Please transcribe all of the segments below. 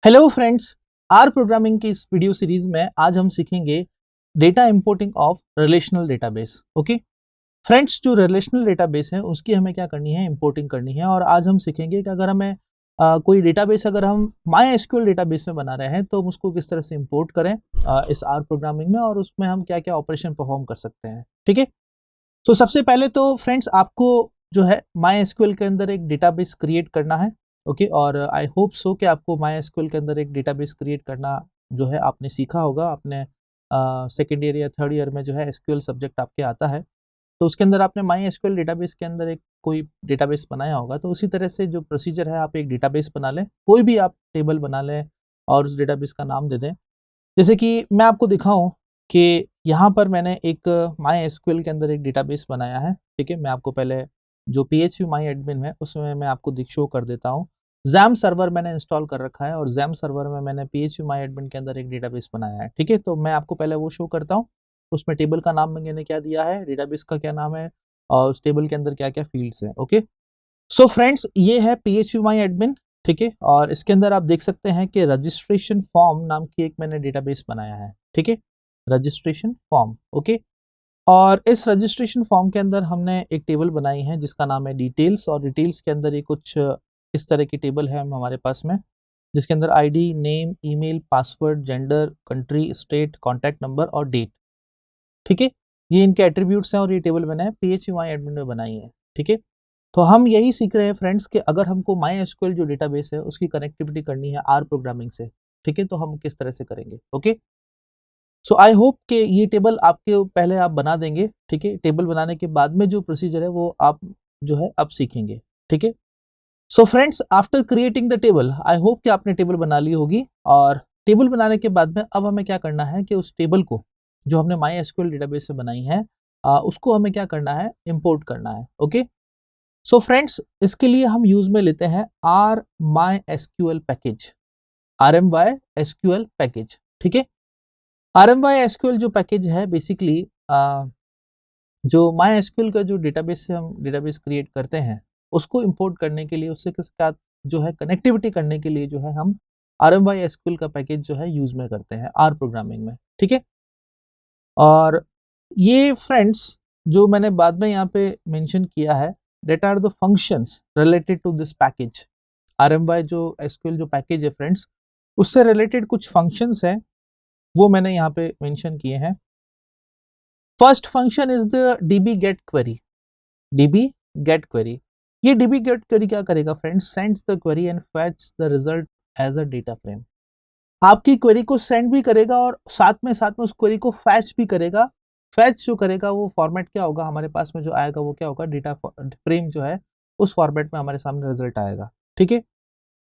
Hello friends, R programming की इस video series में आज हम सीखेंगे data importing of relational database. Okay friends, जो रिलेशनल डेटाबेस है उसकी हमें क्या करनी है, इंपोर्टिंग करनी है। और आज हम सीखेंगे कि अगर हमें कोई डेटाबेस अगर हम माई एसक्यूएल डेटाबेस में बना रहे हैं तो हम उसको किस तरह से इंपोर्ट करें इस आर प्रोग्रामिंग में, और उसमें हम क्या क्या ऑपरेशन परफॉर्म कर सकते हैं। ठीक है, तो सबसे पहले तो फ्रेंड्स आपको जो है माई एसक्यूएल के अंदर एक डेटाबेस क्रिएट करना है। ओके, और आई होप सो कि आपको माई एसक्यूएल के अंदर एक डेटाबेस क्रिएट करना जो है आपने सीखा होगा। आपने सेकेंड ईयर या थर्ड ईयर में जो है एसक्यूएल सब्जेक्ट आपके आता है, तो उसके अंदर आपने माई एसक्यूएल डेटाबेस के अंदर एक कोई डेटाबेस बनाया होगा। तो उसी तरह से जो प्रोसीजर है, आप एक डेटाबेस बना लें, कोई भी आप टेबल बना लें और उस डेटाबेस का नाम दे दें। जैसे कि मैं आपको दिखाऊं कि यहाँ पर मैंने एक माई एसक्यूएल के अंदर एक डेटाबेस बनाया है। ठीक है, मैं आपको पहले जो PHP माई एडमिन है उसमें मैं आपको शो कर देता हूँ। जैम सर्वर मैंने इंस्टॉल कर रखा है और जैम सर्वर में मैंने PHP माई एडमिन के अंदर एक डेटाबेस बनाया है। ठीक है, तो मैं आपको पहले वो शो करता हूँ। उसमें टेबल का नाम मैंने क्या दिया है, डेटाबेस का क्या नाम है, और उस टेबल के अंदर क्या क्या फील्ड्स हैं। ओके, सो फ्रेंड्स ये है PHP माई एडमिन। ठीक है, और इसके अंदर आप देख सकते हैं कि रजिस्ट्रेशन फॉर्म नाम की एक मैंने डेटाबेस बनाया है। ठीक है, रजिस्ट्रेशन फॉर्म। ओके, और इस रजिस्ट्रेशन फॉर्म के अंदर हमने एक टेबल बनाई है जिसका नाम है डिटेल्स, और डिटेल्स के अंदर ये कुछ इस तरह की टेबल है हमारे पास में, जिसके अंदर ID, name, email, password, gender, country, state, contact number और डेट। ठीक है, ये इनके एट्रीब्यूट्स हैं और ये टेबल मैंने PHP माई एडमिन में बनाई है। ठीक है, तो हम यही सीख रहे हैं फ्रेंड्स कि अगर हमको माई एसक्यूएल जो डेटाबेस है उसकी कनेक्टिविटी करनी है आर प्रोग्रामिंग से, ठीक है, तो हम किस तरह से करेंगे। ओके, सो आई होप कि ये टेबल आपके पहले आप बना देंगे। ठीक है, टेबल बनाने के बाद में जो प्रोसीजर है वो आप जो है अब सीखेंगे। ठीक है, so friends after creating the table, I hope कि आपने टेबल बना ली होगी। और टेबल बनाने के बाद में अब हमें क्या करना है कि उस टेबल को जो हमने माई एसक्यूएल डेटाबेस से बनाई है उसको हमें क्या करना है, इंपोर्ट करना है। ओके, सो फ्रेंड्स इसके लिए हम यूज में लेते हैं R my SQL package, RMySQL पैकेज। ठीक है, RMySQL जो पैकेज है बेसिकली जो माई एसक्यूएल का जो डेटाबेस से हम डेटाबेस क्रिएट करते हैं उसको इंपोर्ट करने के लिए, उससे किसका जो है कनेक्टिविटी करने के लिए जो है हम RMySQL का पैकेज जो है यूज में करते हैं आर प्रोग्रामिंग में। ठीक है, और ये फ्रेंड्स जो मैंने बाद में यहाँ पे मेंशन किया है, that are the functions related to this package। RMY जो SQL जो पैकेज है फ्रेंड्स, उससे रिलेटेड कुछ फंक्शंस हैं वो मैंने यहाँ पे मेंशन किए हैं। First function is the DB get query. DB get query, ये DB गेट क्वेरी क्या करेगा friends, sends the query and fetch the result as a data frame. आपकी क्वेरी को सेंड भी करेगा और साथ में उस क्वेरी को फैच भी करेगा। फैच जो करेगा वो फॉर्मेट क्या होगा, हमारे पास में जो आएगा वो क्या होगा, डेटा फ्रेम जो है उस फॉर्मेट में हमारे सामने रिजल्ट आएगा। ठीक है,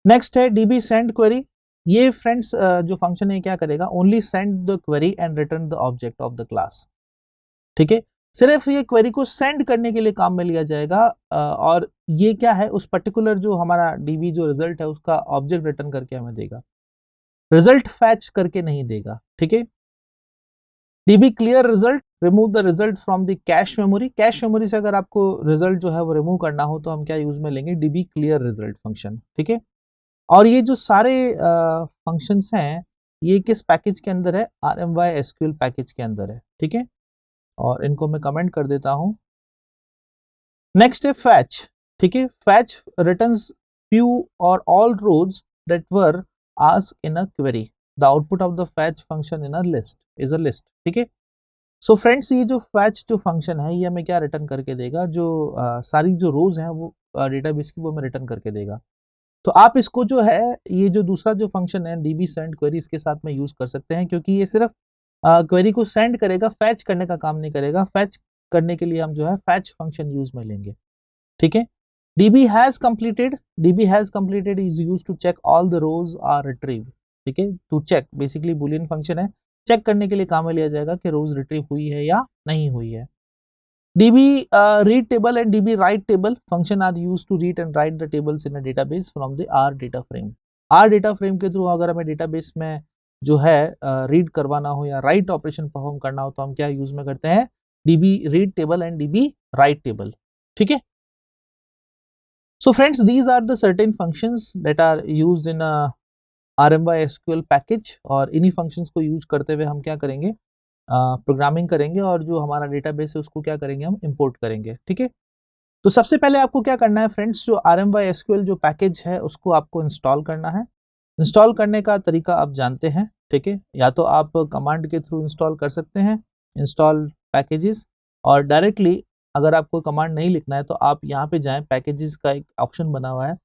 नेक्स्ट है DB सेंड क्वेरी। ये फ्रेंड्स जो फंक्शन है क्या करेगा, only send the query and return the object of the class. ठीक है, सिर्फ ये क्वेरी को सेंड करने के लिए काम में लिया जाएगा, और ये क्या है, उस पर्टिकुलर जो हमारा DB जो रिजल्ट है उसका ऑब्जेक्ट रिटर्न करके हमें देगा, रिजल्ट फैच करके नहीं देगा। ठीक है, DB clear result, remove the result from the cache memory. Cache memory से अगर आपको रिजल्ट जो है वो रिमूव करना हो तो हम क्या यूज में लेंगे, DB क्लियर रिजल्ट फंक्शन। ठीक है, और ये जो सारे फंक्शंस हैं ये किस पैकेज के अंदर है, RMySQL पैकेज के अंदर है। ठीक है, और इनको मैं कमेंट कर देता हूं। नेक्स्ट है फैच। ठीक है, fetch returns few or all rows that were asked in a query। The output of the fetch function in a list is a list। ठीक है, सो फ्रेंड्स ये जो फैच जो फंक्शन है ये हमें क्या रिटर्न करके देगा, जो सारी जो रोज हैं वो डेटाबेस की वो हमें रिटर्न करके देगा। तो आप इसको जो है ये जो दूसरा जो फंक्शन है DB सेंड क्वेरी, इसके साथ में यूज कर सकते हैं, क्योंकि ये सिर्फ क्वेरी को सेंड करेगा, फैच करने का काम नहीं करेगा। फैच करने के लिए हम जो है फैच फंक्शन यूज में लेंगे। ठीक है, DB has completed is used to check all the rows are retrieved। ठीक है, to check basically boolean function है, चेक करने के लिए काम में लिया जाएगा कि रोज रिट्रीव हुई है या नहीं हुई है। DB read table and DB write table function are used to read and write the tables in a database from the R data frame। R data frame के थ्रू अगर हमें डेटाबेस में जो है रीड करवाना हो या राइट ऑपरेशन परफॉर्म करना हो तो हम क्या यूज में करते हैं, DB read table and DB write table। ठीक है, so friends these are the certain functions that are used in a RMYSQL package, और इन्हीं फंक्शंस को यूज करते हुए हम क्या करेंगे, प्रोग्रामिंग करेंगे और जो हमारा डेटाबेस है उसको क्या करेंगे, हम इंपोर्ट करेंगे। ठीक है, तो सबसे पहले आपको क्या करना है फ्रेंड्स, जो RMYSQL जो पैकेज है उसको आपको इंस्टॉल करना है। इंस्टॉल करने का तरीका आप जानते हैं, ठीक है, या तो आप कमांड के थ्रू इंस्टॉल कर सकते हैं, इंस्टॉल पैकेजेस, और डायरेक्टली अगर आपको कमांड नहीं लिखना है तो आप यहाँ पे जाएं, पैकेजेस का एक ऑप्शन बना हुआ है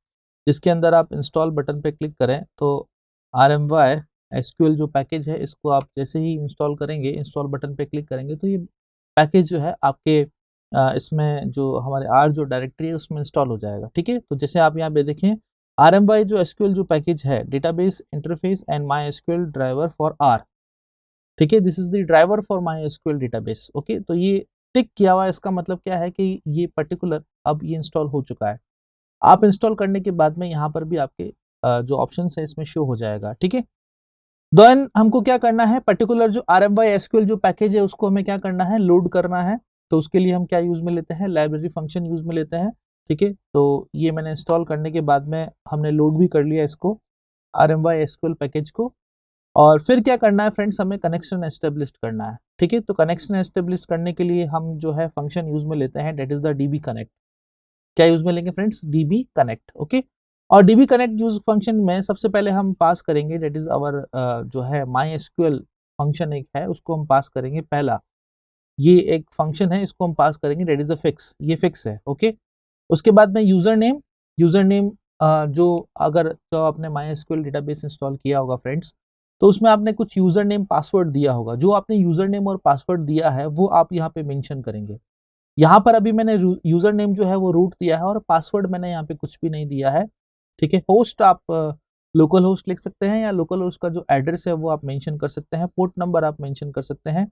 जिसके अंदर आप इंस्टॉल बटन पे क्लिक करें तो RMYSQL जो पैकेज है इसको आप जैसे ही इंस्टॉल करेंगे, इंस्टॉल बटन पे क्लिक करेंगे तो ये पैकेज जो है आपके इसमें जो हमारे R जो डायरेक्टरी है उसमें इंस्टॉल हो जाएगा। ठीक है, तो जैसे आप यहाँ पे देखें, RMY जो SQL जो पैकेज है, database interface and MySQL driver for R, ठीक है, this is the driver for MySQL database. Okay, तो ये टिक किया हुआ है, इसका मतलब क्या है कि ये पर्टिकुलर अब ये इंस्टॉल हो चुका है। आप इंस्टॉल करने के बाद में यहाँ पर भी आपके जो ऑप्शंस है इसमें शो हो जाएगा। ठीक है, देन हमको क्या करना है, पर्टिकुलर जो RMYSQL जो पैकेज है उसको हमें क्या करना है, लोड करना है। तो उसके लिए हम क्या यूज में लेते हैं, लाइब्रेरी फंक्शन यूज में लेते हैं। ठीक है, तो ये मैंने इंस्टॉल करने के बाद में हमने लोड भी कर लिया इसको, RMYSQL पैकेज को। और फिर क्या करना है फ्रेंड्स, हमें कनेक्शन एस्टेब्लिश करना है। ठीक है, तो कनेक्शन एस्टेब्लिश करने के लिए हम जो है फंक्शन यूज में लेते हैं, that is the DB connect. क्या यूज में लेंगे फ्रेंड्स, DB कनेक्ट। ओके, और DB कनेक्ट यूज फंक्शन में सबसे पहले हम पास करेंगे, डेट इज अवर जो है MySQL फंक्शन एक है उसको हम पास करेंगे पहला। ये एक फंक्शन है, इसको हम पास करेंगे, डेट इज अ फिक्स, ये फिक्स है। ओके, उसके बाद में यूजर नेम, यूजर नेम जो अगर तो आपने MySQL डेटाबेस इंस्टॉल किया होगा फ्रेंड्स, तो उसमें आपने कुछ यूजर नेम पासवर्ड दिया होगा, जो आपने यूजर नेम और पासवर्ड दिया है वो आप यहाँ पे मेंशन करेंगे। यहाँ पर अभी मैंने यूजर नेम जो है वो रूट दिया है और पासवर्ड मैंने यहाँ पे कुछ भी नहीं दिया है। ठीक है, होस्ट आप लोकल होस्ट लिख सकते हैं, या लोकल होस्ट का जो एड्रेस है वो आप मेंशन कर सकते हैं, पोर्ट नंबर आप मेंशन कर सकते हैं,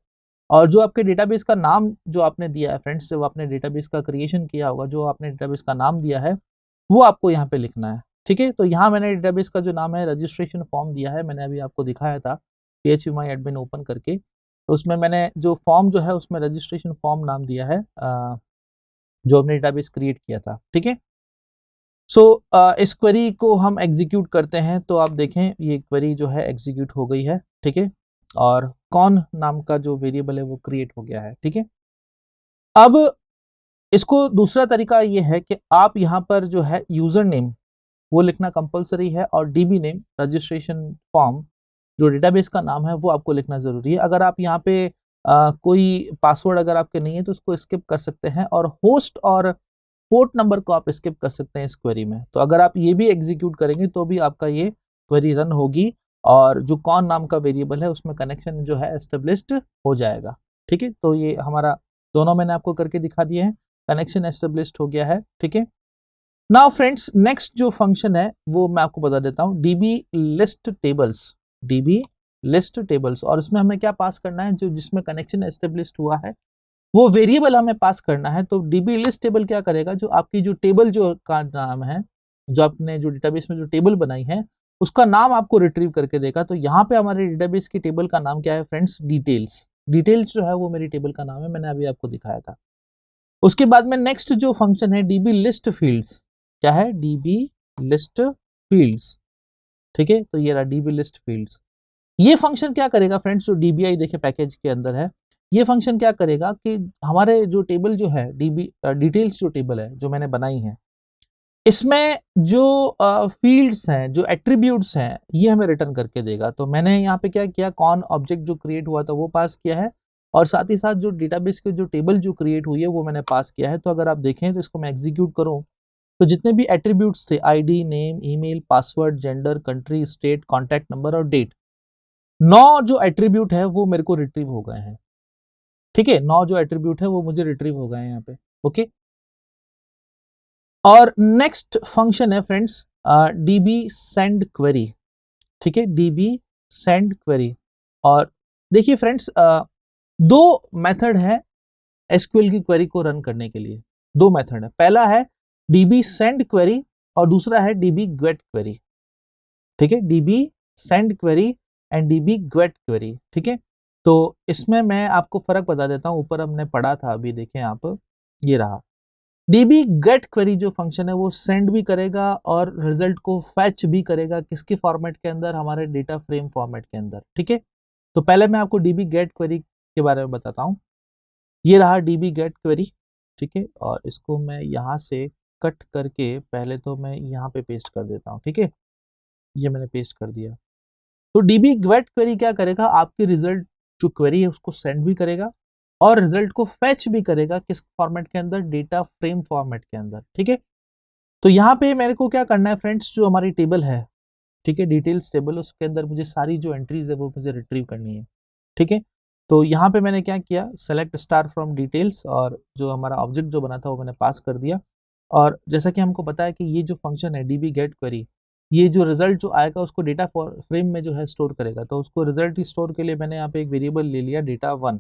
और जो आपके डेटाबेस का नाम जो आपने दिया है फ्रेंड्स, जब आपने डेटाबेस का क्रिएशन किया होगा, जो आपने डेटाबेस का नाम दिया है वो आपको यहाँ पे लिखना है। ठीक है, तो यहाँ मैंने डेटाबेस का जो नाम है रजिस्ट्रेशन फॉर्म दिया है, मैंने अभी आपको दिखाया था phpMyAdmin ओपन करके, तो उसमें मैंने जो फॉर्म जो है उसमें रजिस्ट्रेशन फॉर्म नाम दिया है जो हमने डेटाबेस क्रिएट किया था। ठीक है, सो इस क्वेरी को हम एग्जीक्यूट करते हैं तो आप देखें ये क्वेरी जो है एग्जीक्यूट हो गई है। ठीक है, और कौन नाम का जो वेरिएबल है वो क्रिएट हो गया है। ठीक है, अब इसको दूसरा तरीका ये है कि आप यहाँ पर जो है यूजर नेम वो लिखना कंपलसरी है, और DB नेम रजिस्ट्रेशन फॉर्म जो डेटाबेस का नाम है वो आपको लिखना जरूरी है। अगर आप यहाँ पे कोई पासवर्ड अगर आपके नहीं है तो उसको स्किप कर सकते हैं, और होस्ट और पोर्ट नंबर को आप स्किप कर सकते हैं इस क्वेरी में। तो अगर आप ये भी एग्जीक्यूट करेंगे तो भी आपका ये क्वेरी रन होगी, और जो कौन नाम का वेरिएबल है उसमें कनेक्शन जो है एस्टेब्लिश्ड हो जाएगा। ठीक है, तो ये हमारा दोनों मैंने आपको करके दिखा दिए हैं, कनेक्शन एस्टेब्लिश्ड हो गया है। ठीक है, नाउ फ्रेंड्स नेक्स्ट जो फंक्शन है वो मैं आपको बता देता हूँ, DB list tables, DB list tables, और इसमें हमें क्या पास करना है, जो जिसमें कनेक्शन एस्टेब्लिश्ड हुआ है वो वेरिएबल हमें पास करना है। तो DB लिस्ट टेबल क्या करेगा, जो आपकी जो टेबल जो का नाम है, जो आपने जो डेटाबेस में जो टेबल बनाई है उसका नाम आपको रिट्रीव करके देगा। तो यहाँ पे हमारे डेटाबेस की टेबल का नाम क्या है फ्रेंड्स, डिटेल्स। डिटेल्स जो है वो मेरी टेबल का नाम है, मैंने अभी आपको दिखाया था। उसके बाद में नेक्स्ट जो फंक्शन है DB लिस्ट फील्ड्स, क्या है, DB लिस्ट फील्ड्स। ठीक है, तो ये रहा DB लिस्ट फील्ड्स। ये फंक्शन क्या करेगा फ्रेंड्स, जो DBI देखे पैकेज के अंदर है, ये फंक्शन क्या करेगा कि हमारे जो टेबल जो है DB डिटेल्स जो टेबल है जो मैंने बनाई है, इसमें जो फील्ड्स हैं, जो एट्रीब्यूट्स हैं, ये हमें रिटर्न करके देगा। तो मैंने यहाँ पे क्या किया, कौन ऑब्जेक्ट जो क्रिएट हुआ था वो पास किया है, और साथ ही साथ जो डेटाबेस के जो टेबल जो क्रिएट हुई है वो मैंने पास किया है। तो अगर आप देखें तो इसको मैं एग्जीक्यूट करूं तो जितने भी एट्रीब्यूट्स थे, ID, name, email, password, gender, country, state, contact number और डेट, 9 जो एट्रीब्यूट है वो मेरे को रिट्रीव हो गए हैं। ठीक है, 9 जो एट्रीब्यूट है वो मुझे रिट्रीव हो गए हैं यहाँ पे। ओके, और नेक्स्ट फंक्शन है फ्रेंड्स DB सेंड क्वेरी। ठीक है, DB सेंड क्वेरी, और देखिए फ्रेंड्स दो मेथड है SQL की क्वेरी को रन करने के लिए, दो मेथड है। पहला है DB सेंड क्वेरी और दूसरा है DB गेट क्वेरी। ठीक है, DB send query and DB get query. ठीक है, तो इसमें मैं आपको फर्क बता देता हूं, ऊपर हमने पढ़ा था, अभी देखें आप, ये रहा। डीबी गेट क्वेरी जो फंक्शन है वो सेंड भी करेगा और रिजल्ट को फैच भी करेगा, किसके फॉर्मेट के अंदर, हमारे डेटा फ्रेम फॉर्मेट के अंदर। ठीक है, तो पहले मैं आपको डीबी गेट क्वेरी के बारे में बताता हूँ। ये रहा डीबी गेट क्वेरी, ठीक है, और इसको मैं यहाँ से कट करके पहले तो मैं यहाँ पे पेस्ट कर देता हूँ। ठीक है, ये मैंने पेस्ट कर दिया। तो डीबी गेट क्वेरी क्या करेगा, आपके रिजल्ट जो क्वेरी है उसको सेंड भी करेगा और रिजल्ट को फेच भी करेगा, किस फॉर्मेट के अंदर, डेटा फ्रेम फॉर्मेट के अंदर। ठीक है, तो यहाँ पे मेरे को क्या करना है फ्रेंड्स, जो हमारी टेबल है, ठीक है, डिटेल्स टेबल, उसके अंदर मुझे सारी जो एंट्रीज है वो मुझे रिट्रीव करनी है। ठीक है, तो यहाँ पे मैंने क्या किया, सेलेक्ट स्टार फ्रॉम डिटेल्स, और जो हमारा ऑब्जेक्ट जो बना था वो मैंने पास कर दिया। और जैसा कि हमको पता है कि ये जो फंक्शन है डीबी गेट क्वेरी, ये जो रिजल्ट जो आएगा उसको डेटा फ्रेम में जो है स्टोर करेगा। तो उसको रिजल्ट स्टोर के लिए मैंने यहाँ पे एक वेरिएबल ले लिया डेटा 1।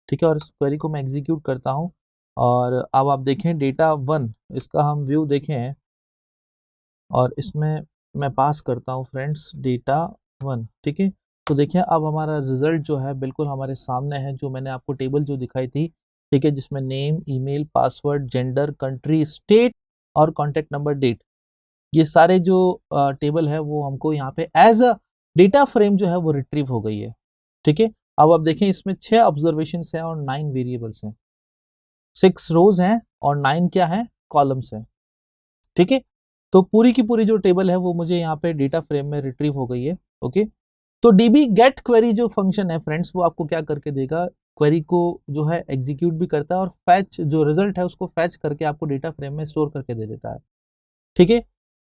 ठीक है, और इस क्वेरी को मैं एग्जीक्यूट करता हूँ और अब आप देखें डेटा 1, इसका हम व्यू देखें और इसमें मैं पास करता हूँ फ्रेंड्स डेटा 1। ठीक है, तो देखिए अब हमारा रिजल्ट जो है बिल्कुल हमारे सामने है, जो मैंने आपको टेबल जो दिखाई थी, ठीक है, जिसमें name, email, password, gender, country, state और कॉन्टेक्ट नंबर, डेट, ये सारे जो टेबल है वो हमको यहाँ पे एज अ डेटा फ्रेम जो है वो रिट्रीव हो गई है। ठीक है, अब आप देखें इसमें 6 ऑब्जर्वेशन हैं और 9 वेरिएबल्स हैं, 6 रोज हैं और 9 क्या है, कॉलम्स हैं। ठीक है, तो पूरी की पूरी जो टेबल है वो मुझे यहाँ पे डेटा फ्रेम में रिट्रीव हो गई है। ओके, तो डीबी गेट क्वेरी जो फंक्शन है फ्रेंड्स, वो आपको क्या करके देगा, क्वेरी को जो है एग्जीक्यूट भी करता है और फैच जो रिजल्ट है उसको फैच करके आपको डेटा फ्रेम में स्टोर करके दे देता है। ठीक है,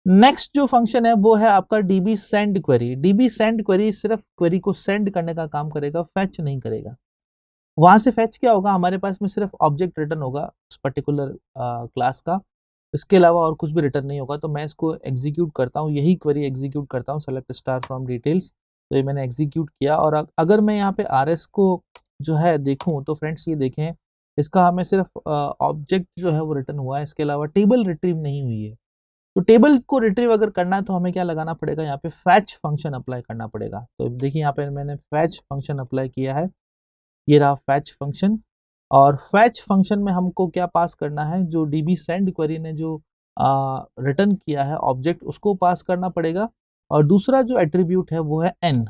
नेक्स्ट जो फंक्शन है वो है आपका dB send query. DB send query सिर्फ क्वेरी को सेंड करने का काम करेगा, फैच नहीं करेगा। वहां से फैच क्या होगा, हमारे पास में सिर्फ ऑब्जेक्ट रिटर्न होगा उस पर्टिकुलर क्लास का, इसके अलावा और कुछ भी रिटर्न नहीं होगा। तो मैं इसको एग्जीक्यूट करता हूँ, यही क्वेरी एग्जीक्यूट करता हूँ, सेलेक्ट स्टार फ्रॉम डिटेल्स, तो ये मैंने एग्जीक्यूट किया। और अगर मैं यहाँ पे RS को जो है देखूं तो फ्रेंड्स ये देखें, इसका हमें सिर्फ ऑब्जेक्ट जो है वो रिटर्न हुआ है, इसके अलावा टेबल रिट्रीव नहीं हुई है। तो टेबल को रिट्रीव अगर करना है तो हमें क्या लगाना पड़ेगा, यहाँ पे फैच फंक्शन अप्लाई करना पड़ेगा। तो देखिए यहाँ पे मैंने फैच फंक्शन अप्लाई किया है, ये रहा फैच फंक्शन। और फैच फंक्शन में हमको क्या पास करना है, जो डीबी सेंड क्वेरी ने जो रिटर्न किया है ऑब्जेक्ट, उसको पास करना पड़ेगा। और दूसरा जो एट्रीब्यूट है वो है n।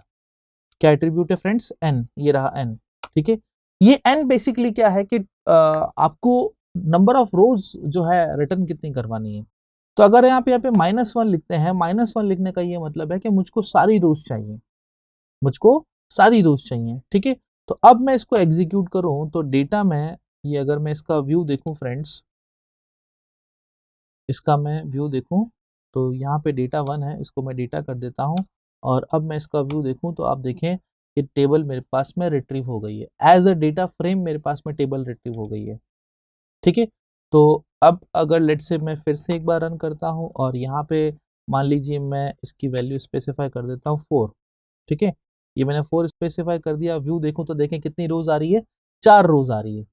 क्या एट्रीब्यूट है फ्रेंड्स, n, ये रहा n। ठीक है, ये n बेसिकली क्या है कि आपको नंबर ऑफ रोज जो है रिटर्न कितनी करवानी है। तो अगर यहाँ पे -1 लिखते हैं, -1 लिखने का ये मतलब है कि मुझको सारी रोज चाहिए, मुझको सारी रोज चाहिए। ठीक है, तो अब मैं इसको एग्जीक्यूट करूं तो डेटा में, ये अगर मैं इसका व्यू देखूं फ्रेंड्स, इसका मैं व्यू देखूं तो यहाँ पे डेटा 1 है, इसको मैं डेटा कर देता हूं। और अब मैं इसका व्यू देखूं तो आप देखें कि टेबल मेरे पास में रिट्रीव हो गई है, एज अ डेटा फ्रेम मेरे पास में टेबल रिट्रीव हो गई है। ठीक है, तो अब अगर लेट से मैं फिर से एक बार रन करता हूँ और यहाँ पे मान लीजिए मैं इसकी वैल्यू स्पेसिफाई कर देता हूँ 4। ठीक है, ये मैंने 4 स्पेसिफाई कर दिया। व्यू देखूं तो देखें कितनी रोज आ रही है, 4 रोज आ रही है।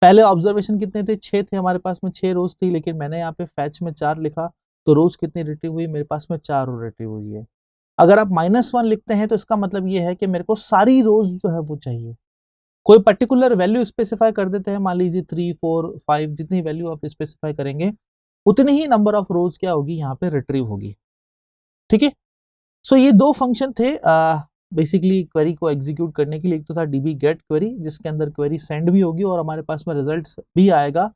पहले ऑब्जर्वेशन कितने थे, 6 थे हमारे पास में, 6 रोज थी, लेकिन मैंने यहाँ पे फैच में 4 लिखा, तो रोज कितनी रिट्रीव हुई, मेरे पास में 4 रो रिट्रीव हुई है। अगर आप -1 लिखते हैं तो इसका मतलब ये है कि मेरे को सारी रोज जो है वो चाहिए। कोई पर्टिकुलर वैल्यू स्पेसिफाई कर देते हैं, मान लीजिए 3, 4, 5, जितनी वैल्यू आप स्पेसिफाई करेंगे उतनी ही नंबर ऑफ रोज क्या होगी, यहाँ पे रिट्रीव होगी। ठीक है, सो ये दो फंक्शन थे बेसिकली क्वेरी को एग्जीक्यूट करने के लिए। एक तो था डीबी गेट क्वेरी, जिसके अंदर क्वेरी सेंड भी होगी और हमारे पास में रिजल्ट्स भी आएगा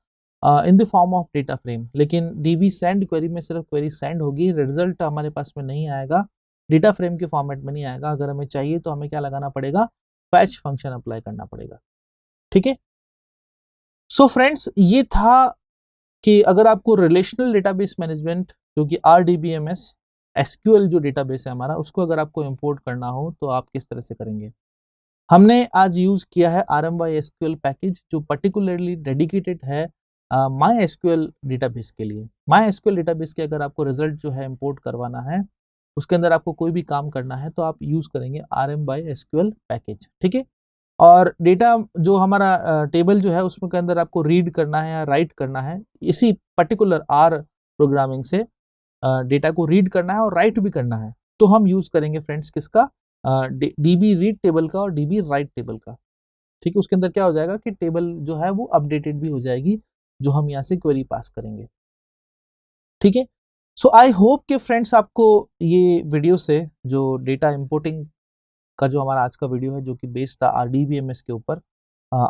in the form of data frame. लेकिन डीबी सेंड क्वेरी में सिर्फ क्वेरी सेंड होगी, रिजल्ट हमारे पास में नहीं आएगा, डेटा फ्रेम के फॉर्मेट में नहीं आएगा। अगर हमें चाहिए तो हमें क्या लगाना पड़ेगा, फैच फंक्शन अप्लाई करना पड़ेगा। ठीक है, सो फ्रेंड्स ये था कि अगर आपको रिलेशनल डेटाबेस मैनेजमेंट, जो कि RDBMS SQL जो डेटाबेस है हमारा, उसको अगर आपको इंपोर्ट करना हो तो आप किस तरह से करेंगे। हमने आज यूज किया है RMySQL पैकेज, जो पर्टिकुलरली डेडिकेटेड है MySQL डेटाबेस के लिए। MySQL डेटाबेस के अगर आपको रिजल्ट जो है इंपोर्ट करवाना है, उसके अंदर आपको कोई भी काम करना है तो आप यूज करेंगे RMySQL पैकेज। ठीक है, और डेटा जो हमारा टेबल जो है उसमें के अंदर आपको रीड करना है या राइट करना है, इसी पर्टिकुलर R प्रोग्रामिंग से डेटा को रीड करना है और राइट भी करना है, तो हम यूज करेंगे फ्रेंड्स किसका, डीबी रीड टेबल का और डीबी राइट टेबल का। ठीक है, उसके अंदर क्या हो जाएगा कि टेबल जो है वो अपडेटेड भी हो जाएगी, जो हम यहाँ से क्वेरी पास करेंगे। ठीक है, सो आई होप कि फ्रेंड्स आपको ये वीडियो से जो डेटा इंपोर्टिंग का जो हमारा आज का वीडियो है जो कि बेस्ड था RDBMS के ऊपर,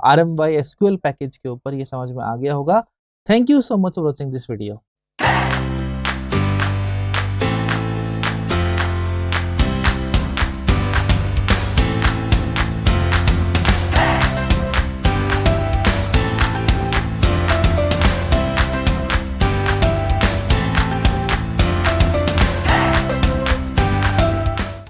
RMY SQL पैकेज के ऊपर, ये समझ में आ गया होगा। Thank you so much for watching this video.